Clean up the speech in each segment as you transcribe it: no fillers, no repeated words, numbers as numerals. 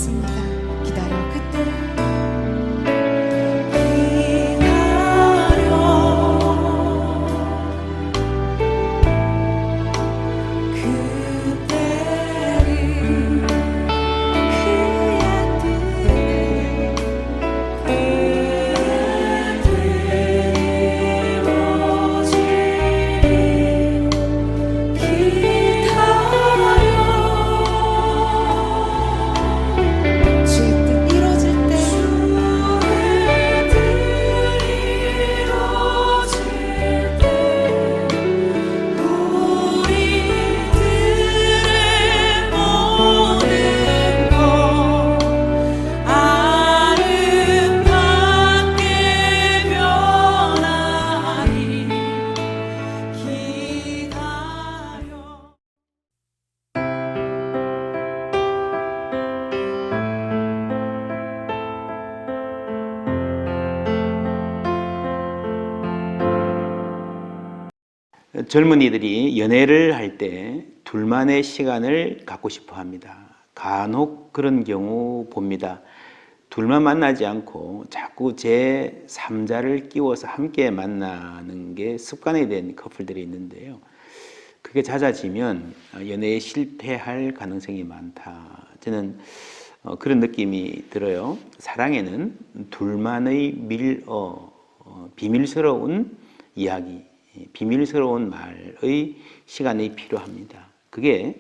있습니다. 기다려 그때 젊은이들이 연애를 할 때 둘만의 시간을 갖고 싶어 합니다. 간혹 그런 경우 봅니다. 둘만 만나지 않고 자꾸 제3자를 끼워서 함께 만나는 게 습관이 된 커플들이 있는데요. 그게 잦아지면 연애에 실패할 가능성이 많다. 저는 그런 느낌이 들어요. 사랑에는 둘만의 비밀스러운 이야기, 비밀스러운 말의 시간이 필요합니다. 그게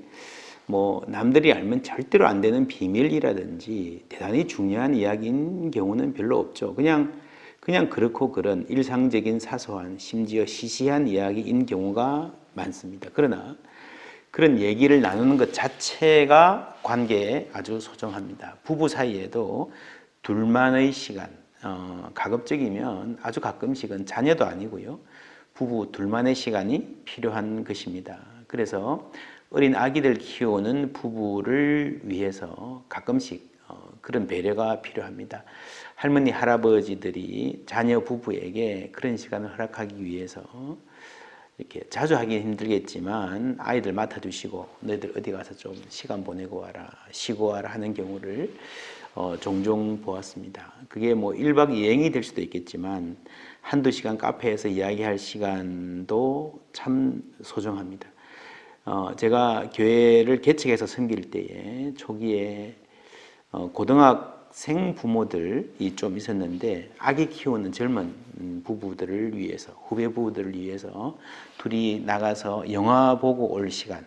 뭐 남들이 알면 절대로 안 되는 비밀이라든지 대단히 중요한 이야기인 경우는 별로 없죠. 그냥 그렇고 그런 일상적인 사소한 심지어 시시한 이야기인 경우가 많습니다. 그러나 그런 얘기를 나누는 것 자체가 관계에 아주 소중합니다. 부부 사이에도 둘만의 시간, 가급적이면 아주 가끔씩은 자녀도 아니고요. 부부 둘만의 시간이 필요한 것입니다. 그래서 어린 아기들 키우는 부부를 위해서 가끔씩 그런 배려가 필요합니다. 할머니, 할아버지들이 자녀 부부에게 그런 시간을 허락하기 위해서 이렇게 자주 하기는 힘들겠지만 아이들 맡아주시고 너희들 어디 가서 좀 시간 보내고 와라, 쉬고 와라 하는 경우를 종종 보았습니다. 그게 뭐 1박 2일이 될 수도 있겠지만 한두 시간 카페에서 이야기할 시간도 참 소중합니다. 제가 교회를 개척해서 섬길 때에 초기에 고등학생 부모들이 좀 있었는데 아기 키우는 젊은 부부들을 위해서, 후배 부부들을 위해서 둘이 나가서 영화 보고 올 시간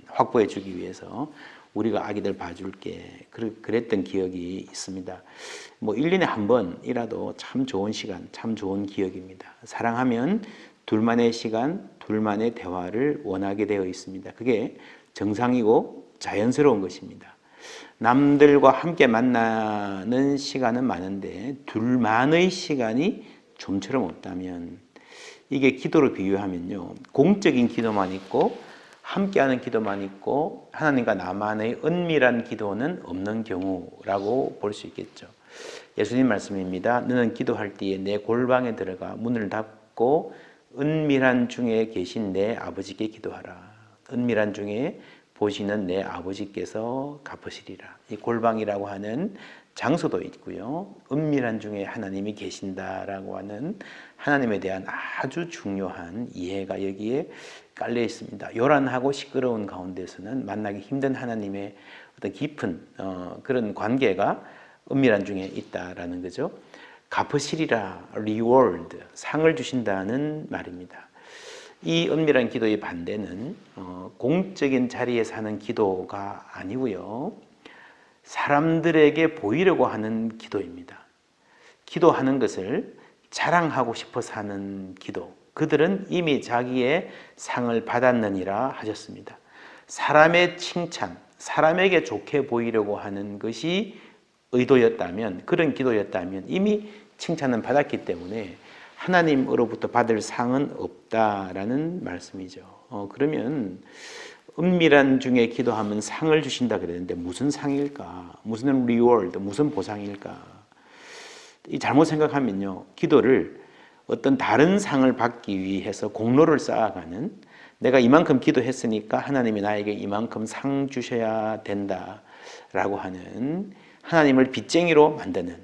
확보해 주기 위해서 우리가 아기들 봐줄게 그랬던 기억이 있습니다. 뭐 1년에 한 번이라도 참 좋은 시간, 참 좋은 기억입니다. 사랑하면 둘만의 시간, 둘만의 대화를 원하게 되어 있습니다. 그게 정상이고 자연스러운 것입니다. 남들과 함께 만나는 시간은 많은데 둘만의 시간이 좀처럼 없다면 이게 기도로 비유하면요, 공적인 기도만 있고 함께하는 기도만 있고 하나님과 나만의 은밀한 기도는 없는 경우라고 볼 수 있겠죠. 예수님 말씀입니다. 너는 기도할 때에 내 골방에 들어가 문을 닫고 은밀한 중에 계신 내 아버지께 기도하라. 은밀한 중에 보시는 내 아버지께서 갚으시리라. 이 골방이라고 하는 장소도 있고요, 은밀한 중에 하나님이 계신다라고 하는 하나님에 대한 아주 중요한 이해가 여기에 깔려 있습니다. 요란하고 시끄러운 가운데서는 만나기 힘든 하나님의 어떤 깊은 그런 관계가 은밀한 중에 있다라는 거죠. 갚으시리라, reward, 상을 주신다는 말입니다. 이 은밀한 기도의 반대는 공적인 자리에서 하는 기도가 아니고요, 사람들에게 보이려고 하는 기도입니다. 기도하는 것을 자랑하고 싶어서 하는 기도, 그들은 이미 자기의 상을 받았느니라 하셨습니다. 사람의 칭찬, 사람에게 좋게 보이려고 하는 것이 의도였다면, 그런 기도였다면 이미 칭찬은 받았기 때문에 하나님으로부터 받을 상은 없다라는 말씀이죠. 그러면 은밀한 중에 기도하면 상을 주신다 그랬는데 무슨 상일까? 무슨 reward, 무슨 보상일까? 잘못 생각하면요, 기도를 어떤 다른 상을 받기 위해서 공로를 쌓아가는, 내가 이만큼 기도했으니까 하나님이 나에게 이만큼 상 주셔야 된다라고 하는 하나님을 빚쟁이로 만드는,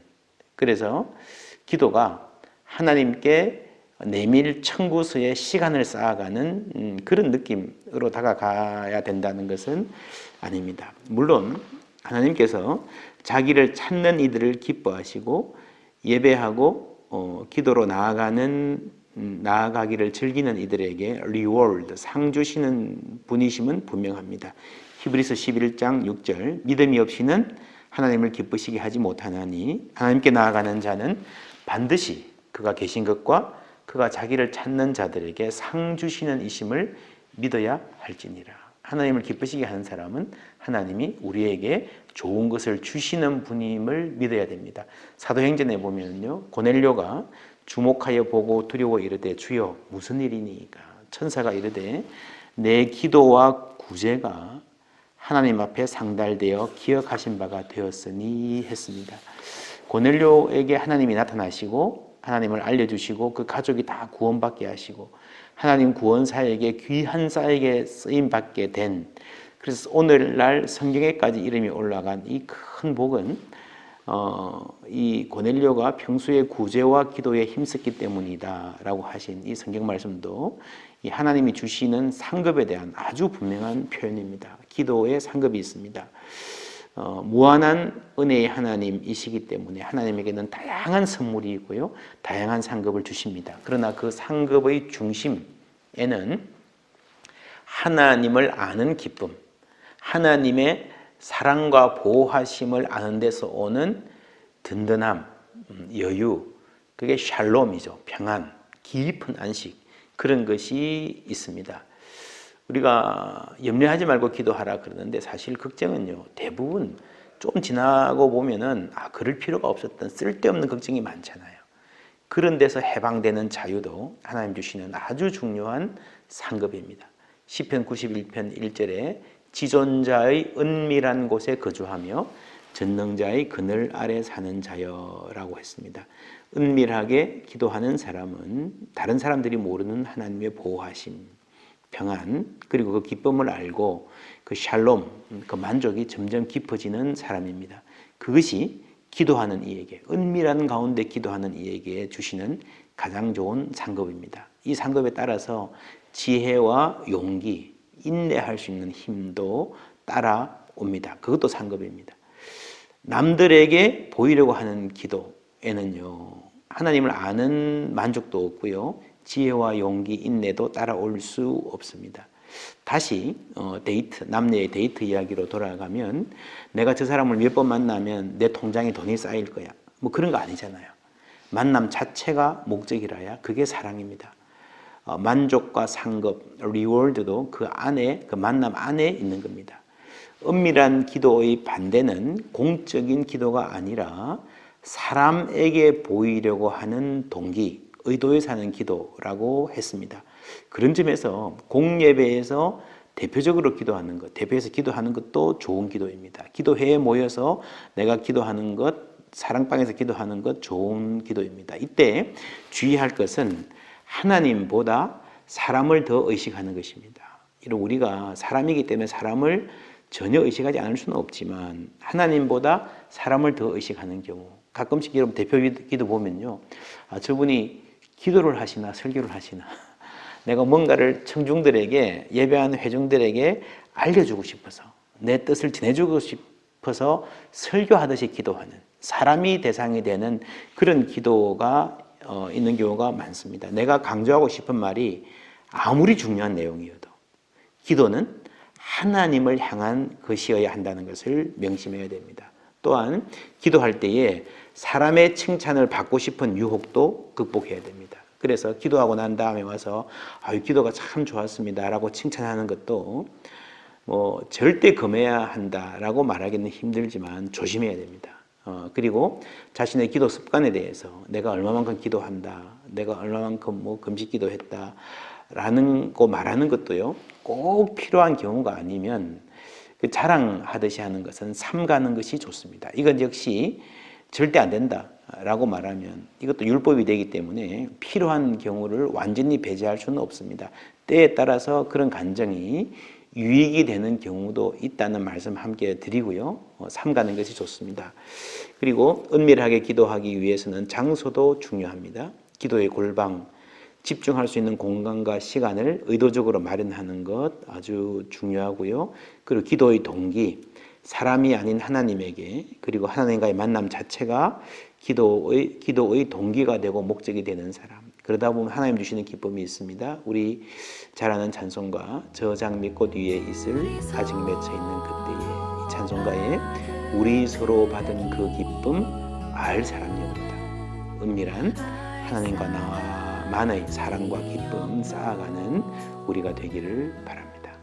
그래서 기도가 하나님께 내밀 청구서에 시간을 쌓아가는 그런 느낌으로 다가가야 된다는 것은 아닙니다. 물론 하나님께서 자기를 찾는 이들을 기뻐하시고 예배하고 기도로 나아가기를 즐기는 이들에게 리워드, 상 주시는 분이심은 분명합니다. 히브리서 11장 6절, 믿음이 없이는 하나님을 기쁘시게 하지 못하나니 하나님께 나아가는 자는 반드시 그가 계신 것과 그가 자기를 찾는 자들에게 상 주시는 이심을 믿어야 할지니라. 하나님을 기쁘시게 하는 사람은 하나님이 우리에게 좋은 것을 주시는 분임을 믿어야 됩니다. 사도행전에 보면요, 고넬료가 주목하여 보고 두려워 이르되 주여 무슨 일이니까, 천사가 이르되 내 기도와 구제가 하나님 앞에 상달되어 기억하신 바가 되었으니 했습니다. 고넬료에게 하나님이 나타나시고 하나님을 알려주시고 그 가족이 다 구원받게 하시고 하나님 구원사에게 귀한 쌀에게 쓰임받게 된, 그래서 오늘날 성경에까지 이름이 올라간 이 큰 복은 이 고넬료가 평소에 구제와 기도에 힘썼기 때문이다 라고 하신 이 성경 말씀도 이 하나님이 주시는 상급에 대한 아주 분명한 표현입니다. 기도에 상급이 있습니다. 무한한 은혜의 하나님이시기 때문에 하나님에게는 다양한 선물이 있고요, 다양한 상급을 주십니다. 그러나 그 상급의 중심에는 하나님을 아는 기쁨, 하나님의 사랑과 보호하심을 아는 데서 오는 든든함, 여유, 그게 샬롬이죠. 평안, 깊은 안식, 그런 것이 있습니다. 우리가 염려하지 말고 기도하라 그러는데 사실 걱정은요, 대부분 좀 지나고 보면은 그럴 필요가 없었던 쓸데없는 걱정이 많잖아요. 그런 데서 해방되는 자유도 하나님 주시는 아주 중요한 상급입니다. 시편 91편 1절에 지존자의 은밀한 곳에 거주하며 전능자의 그늘 아래 사는 자여라고 했습니다. 은밀하게 기도하는 사람은 다른 사람들이 모르는 하나님의 보호하심, 평안, 그리고 그 기쁨을 알고 그 샬롬, 그 만족이 점점 깊어지는 사람입니다. 그것이 기도하는 이에게, 은밀한 가운데 기도하는 이에게 주시는 가장 좋은 상급입니다. 이 상급에 따라서 지혜와 용기, 인내할 수 있는 힘도 따라옵니다. 그것도 상급입니다. 남들에게 보이려고 하는 기도에는요, 하나님을 아는 만족도 없고요, 지혜와 용기, 인내도 따라올 수 없습니다. 다시 남녀의 데이트 이야기로 돌아가면 내가 저 사람을 몇 번 만나면 내 통장에 돈이 쌓일 거야, 뭐 그런 거 아니잖아요. 만남 자체가 목적이라야 그게 사랑입니다. 만족과 상급, 리워드도 그 안에, 그 만남 안에 있는 겁니다. 은밀한 기도의 반대는 공적인 기도가 아니라 사람에게 보이려고 하는 동기, 의도에 사는 기도라고 했습니다. 그런 점에서 공예배에서 대표적으로 기도하는 것, 대표해서 기도하는 것도 좋은 기도입니다. 기도회에 모여서 내가 기도하는 것, 사랑방에서 기도하는 것 좋은 기도입니다. 이때 주의할 것은 하나님보다 사람을 더 의식하는 것입니다. 우리가 사람이기 때문에 사람을 전혀 의식하지 않을 수는 없지만 하나님보다 사람을 더 의식하는 경우, 가끔씩 여러분 대표 기도 보면요, 저분이 기도를 하시나 설교를 하시나, 내가 뭔가를 청중들에게, 예배하는 회중들에게 알려주고 싶어서, 내 뜻을 전해주고 싶어서 설교하듯이 기도하는, 사람이 대상이 되는 그런 기도가 있는 경우가 많습니다. 내가 강조하고 싶은 말이 아무리 중요한 내용이어도 기도는 하나님을 향한 것이어야 한다는 것을 명심해야 됩니다. 또한 기도할 때에 사람의 칭찬을 받고 싶은 유혹도 극복해야 됩니다. 그래서 기도하고 난 다음에 와서 기도가 참 좋았습니다 라고 칭찬하는 것도 절대 금해야 한다라고 말하기는 힘들지만 조심해야 됩니다. 그리고 자신의 기도 습관에 대해서 내가 얼마만큼 기도한다, 내가 얼마만큼 금식 기도했다 라는 거 말하는 것도요, 꼭 필요한 경우가 아니면 그 자랑하듯이 하는 것은 삼가는 것이 좋습니다. 이건 역시 절대 안 된다 라고 말하면 이것도 율법이 되기 때문에 필요한 경우를 완전히 배제할 수는 없습니다. 때에 따라서 그런 간증이 유익이 되는 경우도 있다는 말씀 함께 드리고요. 삼가는 것이 좋습니다. 그리고 은밀하게 기도하기 위해서는 장소도 중요합니다. 기도의 골방, 집중할 수 있는 공간과 시간을 의도적으로 마련하는 것 아주 중요하고요. 그리고 기도의 동기, 사람이 아닌 하나님에게, 그리고 하나님과의 만남 자체가 기도의 동기가 되고 목적이 되는 사람. 그러다 보면 하나님 주시는 기쁨이 있습니다. 우리 잘 아는 찬송가 저장 밑꽃 위에 있을 아직 맺혀 있는 그때에, 이 찬송가에 우리 서로 받은 그 기쁨 알 사람이 없다. 은밀한 하나님과 나만의 사랑과 기쁨 쌓아가는 우리가 되기를 바랍니다.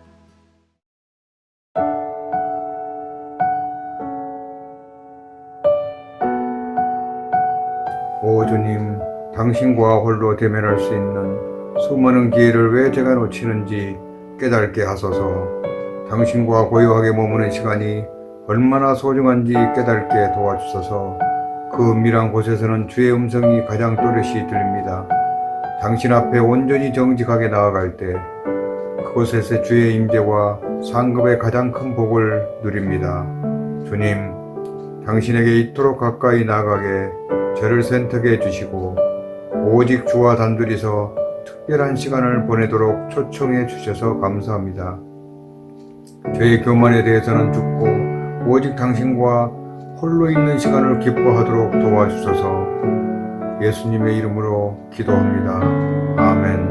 오 주님, 당신과 홀로 대면할 수 있는 수많은 기회를 왜 제가 놓치는지 깨닫게 하소서. 당신과 고요하게 머무는 시간이 얼마나 소중한지 깨닫게 도와주소서. 그 은밀한 곳에서는 주의 음성이 가장 또렷이 들립니다. 당신 앞에 온전히 정직하게 나아갈 때 그곳에서 주의 임재와 상급의 가장 큰 복을 누립니다. 주님, 당신에게 이토록 가까이 나아가게 저를 선택해 주시고 오직 주와 단둘이서 특별한 시간을 보내도록 초청해 주셔서 감사합니다. 저의 교만에 대해서는 죽고 오직 당신과 홀로 있는 시간을 기뻐하도록 도와주소서. 예수님의 이름으로 기도합니다. 아멘.